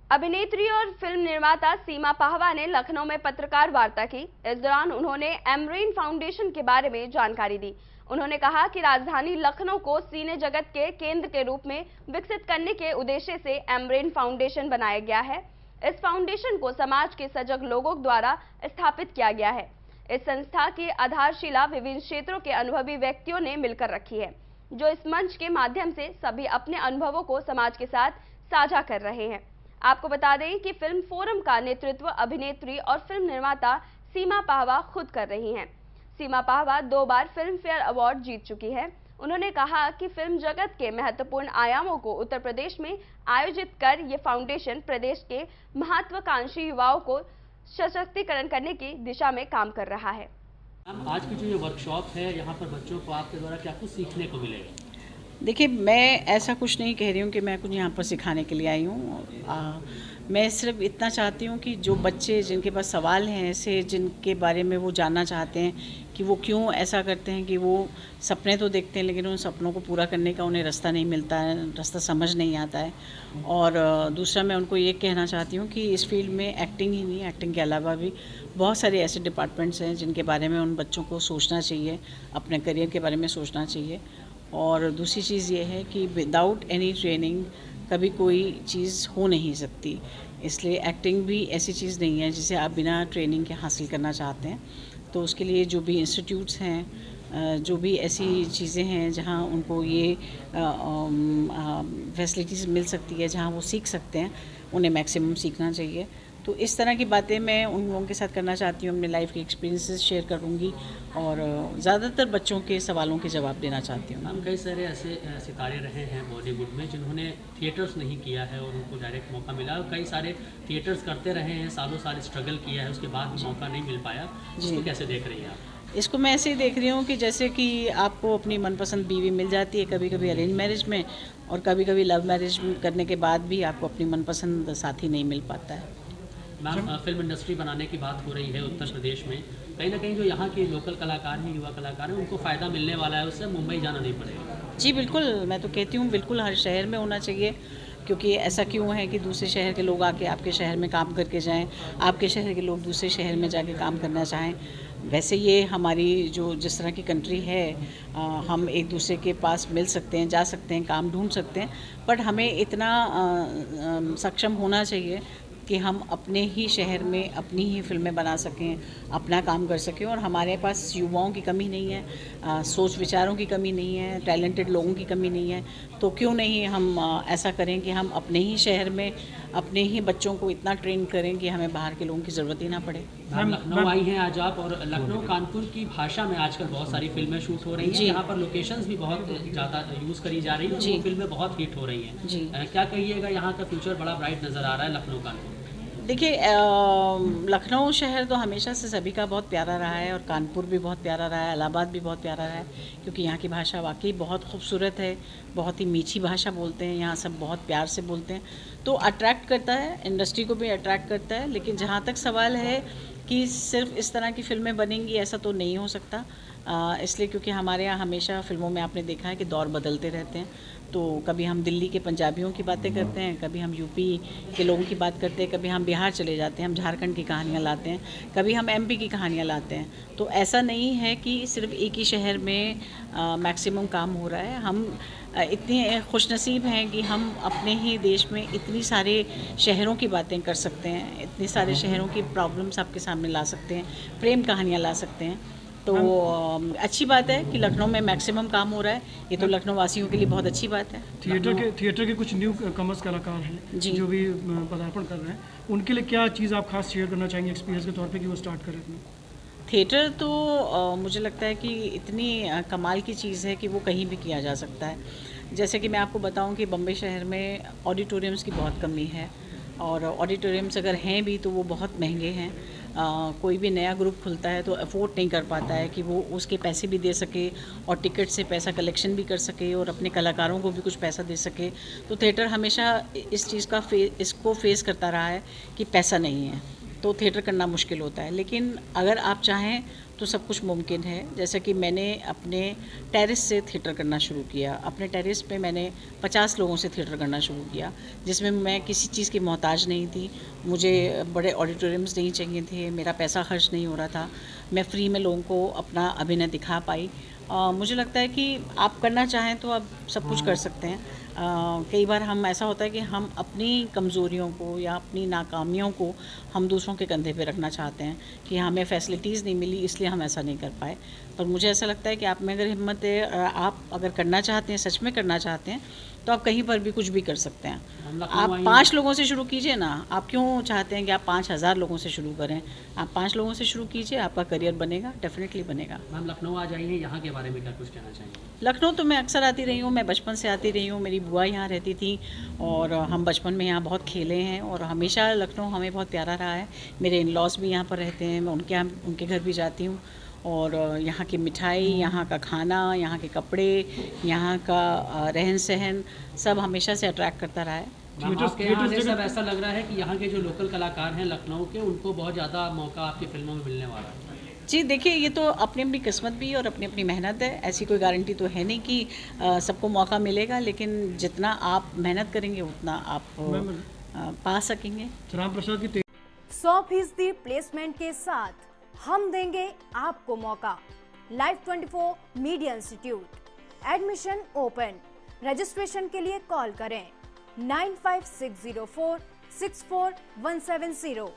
अभिनेत्री और फिल्म निर्माता सीमा पाहवा ने लखनऊ में पत्रकार वार्ता की। इस दौरान उन्होंने एमरेन फाउंडेशन के बारे में जानकारी दी। उन्होंने कहा कि राजधानी लखनऊ को सिने जगत के केंद्र के रूप में विकसित करने के उद्देश्य से एमरेन फाउंडेशन बनाया गया है। इस फाउंडेशन को समाज के सजग लोगों द्वारा स्थापित किया गया है। इस संस्था की आधारशिला विभिन्न क्षेत्रों के अनुभवी व्यक्तियों ने मिलकर रखी है, जो इस मंच के माध्यम से सभी अपने अनुभवों को समाज के साथ साझा कर रहे हैं। आपको बता दें कि फिल्म फोरम का नेतृत्व अभिनेत्री और फिल्म निर्माता सीमा पाहवा खुद कर रही हैं। सीमा पाहवा 2 बार फिल्म फेयर अवार्ड जीत चुकी है। उन्होंने कहा कि फिल्म जगत के महत्वपूर्ण आयामों को उत्तर प्रदेश में आयोजित कर ये फाउंडेशन प्रदेश के महत्वाकांक्षी युवाओं को सशक्तिकरण करने की दिशा में काम कर रहा है। आज की जो ये वर्कशॉप है, यहाँ पर बच्चों को आपके द्वारा क्या कुछ सीखने को मिलेगा? देखिए, मैं ऐसा कुछ नहीं कह रही हूँ कि मैं कुछ यहाँ पर सिखाने के लिए आई हूँ। मैं सिर्फ इतना चाहती हूँ कि जो बच्चे जिनके पास सवाल हैं ऐसे, जिनके बारे में वो जानना चाहते हैं कि वो क्यों ऐसा करते हैं, कि वो सपने तो देखते हैं लेकिन उन सपनों को पूरा करने का उन्हें रास्ता नहीं मिलता है, रास्ता समझ नहीं आता है। और दूसरा, मैं उनको ये कहना चाहती हूँ कि इस फील्ड में एक्टिंग ही नहीं, एक्टिंग के अलावा भी बहुत सारे ऐसे डिपार्टमेंट्स हैं जिनके बारे में उन बच्चों को सोचना चाहिए, अपने करियर के बारे में सोचना चाहिए। और दूसरी चीज़ ये है कि विदाउट एनी ट्रेनिंग कभी कोई चीज़ हो नहीं सकती। इसलिए एक्टिंग भी ऐसी चीज़ नहीं है जिसे आप बिना ट्रेनिंग के हासिल करना चाहते हैं। तो उसके लिए जो भी इंस्टीट्यूट्स हैं, जो भी ऐसी चीज़ें हैं जहां उनको ये फैसिलिटीज़ मिल सकती है, जहां वो सीख सकते हैं, उन्हें मैक्सिमम सीखना चाहिए। तो इस तरह की बातें मैं उन लोगों के साथ करना चाहती हूँ, अपने लाइफ के एक्सपीरियंसेस शेयर करूँगी और ज़्यादातर बच्चों के सवालों के जवाब देना चाहती हूँ। हम कई सारे ऐसे सितारे रहे हैं बॉलीवुड में जिन्होंने थिएटर्स नहीं किया है और उनको डायरेक्ट मौका मिला, और कई सारे थिएटर्स करते रहे हैं, सालों साल स्ट्रगल किया है, उसके बाद भी मौका नहीं मिल पाया। इसको कैसे देख रही हैं आप? इसको मैं ऐसे ही देख रही हूँ कि जैसे कि आपको अपनी मनपसंद बीवी मिल जाती है, कभी कभी अरेंज मैरिज में और कभी कभी लव मैरिज करने के बाद भी आपको अपनी मनपसंद साथी नहीं मिल पाता है। मैम, फिल्म इंडस्ट्री बनाने की बात हो रही है उत्तर प्रदेश में, कहीं ना कहीं जो यहाँ के लोकल कलाकार हैं, युवा कलाकार हैं, उनको फ़ायदा मिलने वाला है, उससे मुंबई जाना नहीं पड़ेगा। जी बिल्कुल, मैं तो कहती हूँ बिल्कुल हर शहर में होना चाहिए, क्योंकि ऐसा क्यों है कि दूसरे शहर के लोग आके आपके शहर में काम करके जाएं, आपके शहर के लोग दूसरे शहर में जाके काम करना चाहें। वैसे ये हमारी जो जिस तरह की कंट्री है, हम एक दूसरे के पास मिल सकते हैं, जा सकते हैं, काम ढूंढ सकते हैं, बट हमें इतना सक्षम होना चाहिए कि हम अपने ही शहर में अपनी ही फिल्में बना सकें, अपना काम कर सकें। और हमारे पास युवाओं की कमी नहीं है, सोच विचारों की कमी नहीं है, टैलेंटेड लोगों की कमी नहीं है। तो क्यों नहीं हम ऐसा करें कि हम अपने ही शहर में अपने ही बच्चों को इतना ट्रेन करें कि हमें बाहर के लोगों की ज़रूरत ही ना पड़े। लखनऊ आई हैं आज आप, और लखनऊ कानपुर की भाषा में आजकल बहुत सारी फिल्में शूट हो रही हैं, यहाँ पर लोकेशंस भी बहुत ज़्यादा यूज़ करी जा रही हैं, वो फिल्में बहुत हिट हो रही हैं। जी, क्या कहिएगा, यहाँ का फ्यूचर बड़ा ब्राइट नज़र आ रहा है लखनऊ कानपुर? देखिए, लखनऊ शहर तो हमेशा से सभी का बहुत प्यारा रहा है, और कानपुर भी बहुत प्यारा रहा है, इलाहाबाद भी बहुत प्यारा रहा है, क्योंकि यहाँ की भाषा वाकई बहुत खूबसूरत है, बहुत ही मीठी भाषा बोलते हैं, यहाँ सब बहुत प्यार से बोलते हैं। तो अट्रैक्ट करता है, इंडस्ट्री को भी अट्रैक्ट करता है। लेकिन जहाँ तक सवाल है कि सिर्फ इस तरह की फ़िल्में बनेंगी, ऐसा तो नहीं हो सकता, इसलिए क्योंकि हमारे यहाँ हमेशा फ़िल्मों में आपने देखा है कि दौर बदलते रहते हैं। तो कभी हम दिल्ली के पंजाबियों की बातें करते हैं, कभी हम यूपी के लोगों की बात करते हैं, कभी हम बिहार चले जाते हैं, हम झारखंड की कहानियाँ लाते हैं, कभी हम एमपी की कहानियाँ लाते हैं। तो ऐसा नहीं है कि सिर्फ एक ही शहर में मैक्सिमम काम हो रहा है। हम इतने खुशनसीब हैं कि हम अपने ही देश में इतनी सारे शहरों की बातें कर सकते हैं, इतने सारे शहरों की प्रॉब्लम्स आपके सामने ला सकते हैं, प्रेम कहानियाँ ला सकते हैं। तो अच्छी बात है कि लखनऊ में मैक्सिमम काम हो रहा है, ये तो लखनऊ वासियों के लिए बहुत अच्छी बात है। थिएटर के कुछ न्यू कमर्स कलाकार हैं जो भी पदार्पण कर रहे हैं, उनके लिए क्या चीज़ आप खास शेयर करना चाहेंगे एक्सपीरियंस के तौर पे कि वो स्टार्ट करें अपना? थिएटर तो मुझे लगता है कि इतनी कमाल की चीज़ है कि वो कहीं भी किया जा सकता है। जैसे कि मैं आपको बताऊं कि बम्बई शहर में ऑडिटोरियम्स की बहुत कमी है, और ऑडिटोरियम्स अगर हैं भी तो वो बहुत महंगे हैं। कोई भी नया ग्रुप खुलता है तो अफोर्ड नहीं कर पाता है कि वो उसके पैसे भी दे सके और टिकट से पैसा कलेक्शन भी कर सके और अपने कलाकारों को भी कुछ पैसा दे सके। तो थिएटर हमेशा इस चीज़ का इसको फेस करता रहा है कि पैसा नहीं है। तो थिएटर करना मुश्किल होता है। लेकिन अगर आप चाहें तो सब कुछ मुमकिन है। जैसे कि मैंने अपने टेरेस से थिएटर करना शुरू किया। अपने टेरेस पे मैंने 50 लोगों से थिएटर करना शुरू किया, जिसमें मैं किसी चीज़ की मोहताज नहीं थी। मुझे बड़े ऑडिटोरियम्स नहीं चाहिए थे, मेरा पैसा खर्च नहीं हो रहा था, मैं फ्री में लोगों को अपना अभिनय दिखा पाई। मुझे लगता है कि आप करना चाहें तो आप सब कुछ कर सकते हैं। कई बार हम ऐसा होता है कि हम अपनी कमज़ोरियों को या अपनी नाकामियों को हम दूसरों के कंधे पे रखना चाहते हैं कि हमें फैसिलिटीज़ नहीं मिली इसलिए हम ऐसा नहीं कर पाए। पर मुझे ऐसा लगता है कि आप में अगर हिम्मत है, आप अगर करना चाहते हैं, सच में करना चाहते हैं, तो आप कहीं पर भी कुछ भी कर सकते हैं। आप 5 लोगों से शुरू कीजिए ना। आप क्यों चाहते हैं कि आप 5000 लोगों से शुरू करें? आप 5 लोगों से शुरू कीजिए, आपका करियर बनेगा, डेफिनेटली बनेगा। मैम लखनऊ आ जाइए, यहाँ के बारे में क्या कुछ कहना चाहेंगे? लखनऊ तो मैं अक्सर आती रही हूँ, मैं बचपन से आती रही हूँ। मेरी बुआ यहाँ रहती थी और हम बचपन में यहाँ बहुत खेले हैं और हमेशा लखनऊ हमें बहुत प्यारा रहा है। मेरे इन-लॉज़ भी यहाँ पर रहते हैं, मैं उनके घर भी जाती हूँ और यहाँ की मिठाई, यहाँ का खाना, यहाँ के कपड़े, यहाँ का रहन सहन सब हमेशा से अट्रैक्ट करता रहा है। आपके यहाँ से सब ऐसा लग रहा है कि यहाँ के जो लोकल कलाकार हैं लखनऊ के, उनको बहुत ज़्यादा मौका आपकी फिल्मों में मिलने वाला है। जी देखिए, ये तो अपनी अपनी किस्मत भी और अपनी अपनी मेहनत है। ऐसी कोई गारंटी तो है नहीं कि सबको मौका मिलेगा, लेकिन जितना आप मेहनत करेंगे उतना आप पा सकेंगे। राम प्रसाद की 100% प्लेसमेंट के साथ हम देंगे आपको मौका। Life 24 media institute, admission open. Registration के लिए कॉल करें 95604 64170।